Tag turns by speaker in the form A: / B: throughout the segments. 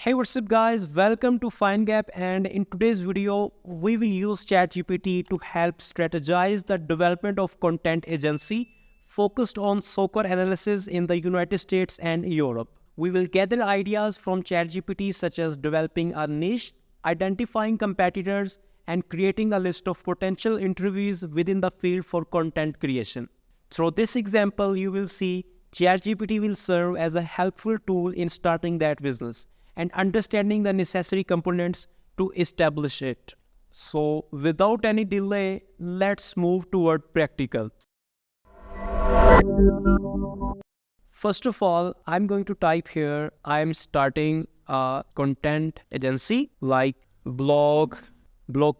A: Hey, what's up guys? Welcome to FineGap, and in today's video, we will use ChatGPT to help strategize the development of content agency focused on soccer analysis in the United States and Europe. We will gather ideas from ChatGPT such as developing a niche, identifying competitors, and creating a list of potential interviews within the field for content creation. Through this example, you will see ChatGPT will serve as a helpful tool in starting that business and understanding the necessary components to establish it. So without any delay, let's move toward practical. First of all, I'm going to type here, I'm starting a content agency like blog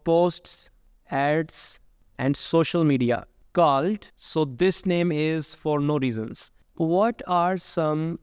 A: posts, ads, and social media called. So this name is for no reasons. What are some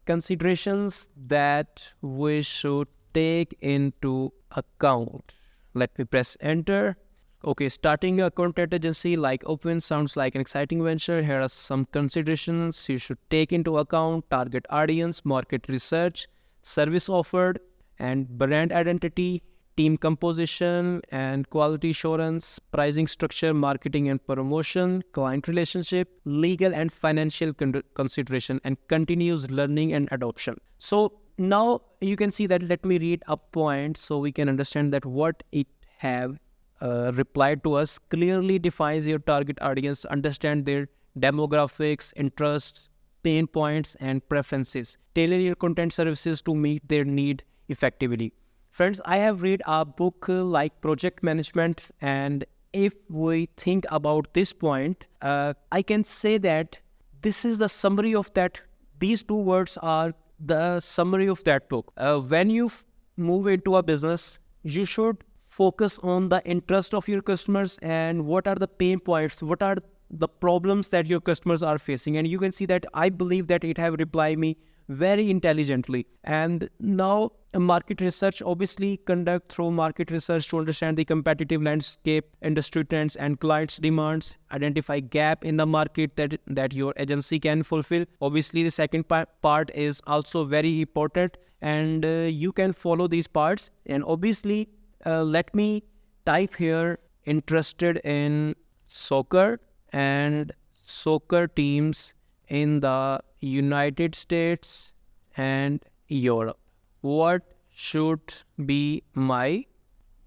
A: considerations that we should take into account? Let me press enter. Okay, starting a content agency like Open sounds like an exciting venture. Here are some considerations you should take into account: target audience, market research, service offered, and brand identity, team composition and quality assurance, pricing structure, marketing and promotion, client relationship, legal and financial consideration, and continuous learning and adoption. So now you can see that. Let me read a point so we can understand that what it have replied to us. Clearly defines your target audience, understand their demographics, interests, pain points, and preferences. Tailor your content services to meet their need effectively. Friends, I have read a book like Project Management, and if we think about this point, I can say that this is the summary of that. These two words are the summary of that book. When you move into a business, you should focus on the interest of your customers and what are the pain points, what are the problems that your customers are facing. And you can see that I believe that it have replied me very intelligently. And now market research, obviously conduct through market research to understand the competitive landscape, industry trends, and clients' demands. Identify gap in the market that your agency can fulfill. Obviously the second part is also very important, and you can follow these parts. And obviously let me type here interested in soccer and soccer teams in the United States and Europe. What should be my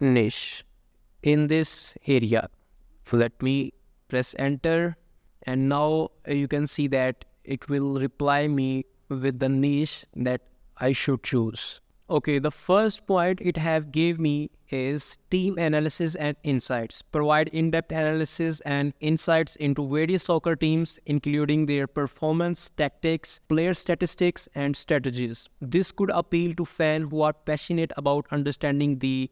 A: niche in this area? Let me press enter, and now you can see that it will reply me with the niche that I should choose. Okay, the first point it have gave me is team analysis and insights. Provide in-depth analysis and insights into various soccer teams, including their performance, tactics, player statistics, and strategies. This could appeal to fans who are passionate about understanding the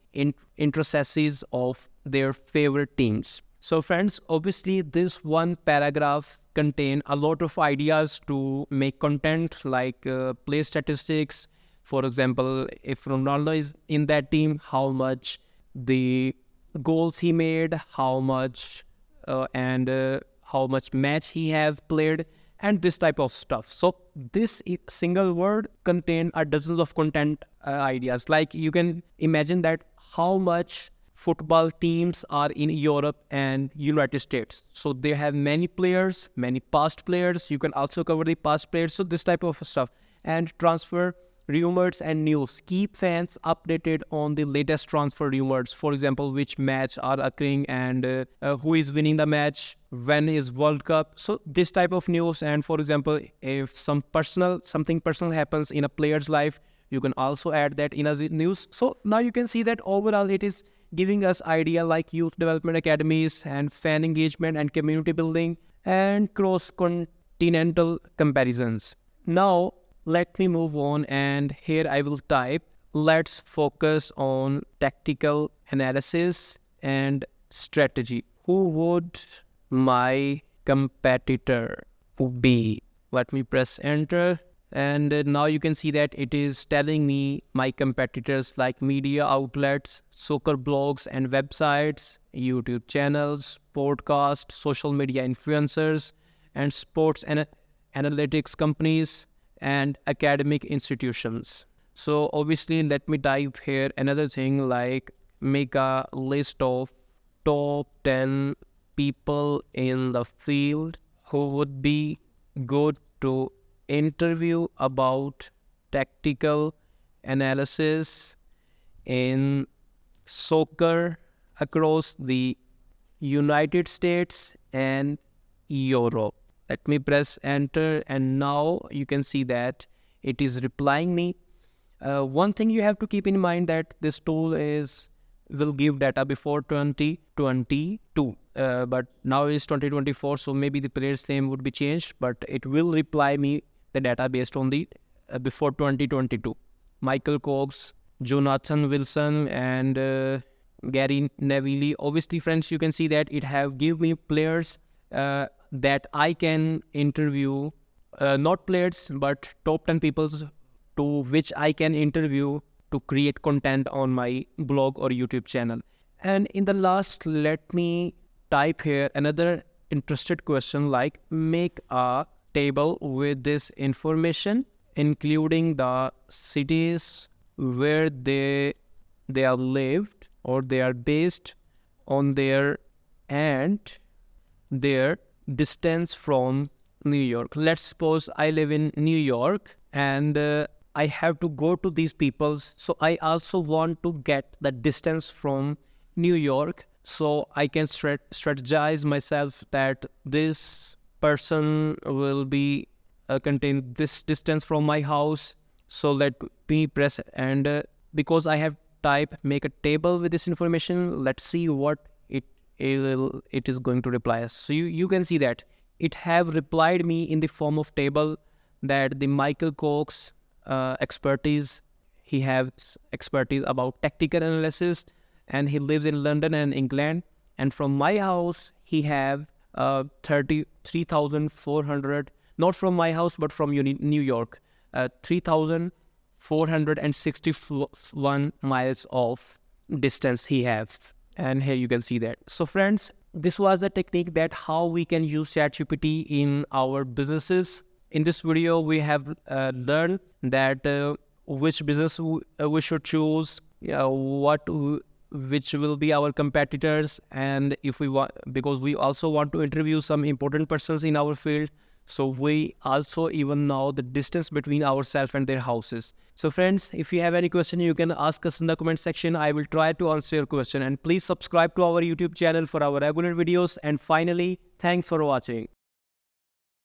A: intricacies of their favorite teams. So friends, obviously this one paragraph contain a lot of ideas to make content like player statistics. For example, if Ronaldo is in that team, how much the goals he made, how much how much match he has played, and this type of stuff. So this single word contain a dozens of content ideas. Like you can imagine that how much football teams are in Europe and United States. So they have many players, many past players. You can also cover the past players. So this type of stuff. And transfer rumors and news. Keep fans updated on the latest transfer rumors. For example, which match are occurring and who is winning the match, when is World Cup. So this type of news. And for example, if something personal happens in a player's life, you can also add that in a news. So now you can see that overall it is giving us idea like youth development academies and fan engagement and community building and cross-continental comparisons. Now let me move on, and here I will type, let's focus on tactical analysis and strategy. Who would my competitor be? Let me press enter, and now you can see that it is telling me my competitors like media outlets, soccer blogs and websites, YouTube channels, podcasts, social media influencers, and sports analytics companies, and academic institutions. So obviously, let me type here another thing like make a list of top 10 people in the field who would be good to interview about tactical analysis in soccer across the United States and Europe. Let me press enter, and now you can see that it is replying me. One thing you have to keep in mind that this tool will give data before 2022, but now is 2024, so maybe the player's name would be changed, but it will reply me the data based on the before 2022. Michael Cox, Jonathan Wilson, and Gary Neville. Obviously, friends, you can see that it have give me players that I can interview, not players, but top 10 people to which I can interview to create content on my blog or YouTube channel. And in the last, let me type here another interested question like make a table with this information, including the cities where they are lived or they are based on their and their distance from New York. Let's suppose I live in New York and I have to go to these peoples. So I also want to get the distance from New York so I can strategize myself that this person will be contain this distance from my house. So let me press and because I have type make a table with this information, let's see what it is going to reply us. So you can see that it have replied me in the form of table that the Michael Cox expertise, he has expertise about tactical analysis and he lives in London and England, and from my house he have 33,400, not from my house but from New York, 3,461 miles of distance he has. And here you can see that. So friends, this was the technique that how we can use ChatGPT in our businesses. In this video, we have learned that which business we should choose, which will be our competitors, and if we want, because we also want to interview some important persons in our field. So we also even know the distance between ourselves and their houses. So friends, if you have any question, you can ask us in the comment section. I will try to answer your question, and please subscribe to our YouTube channel for our regular videos. And finally, thanks for watching.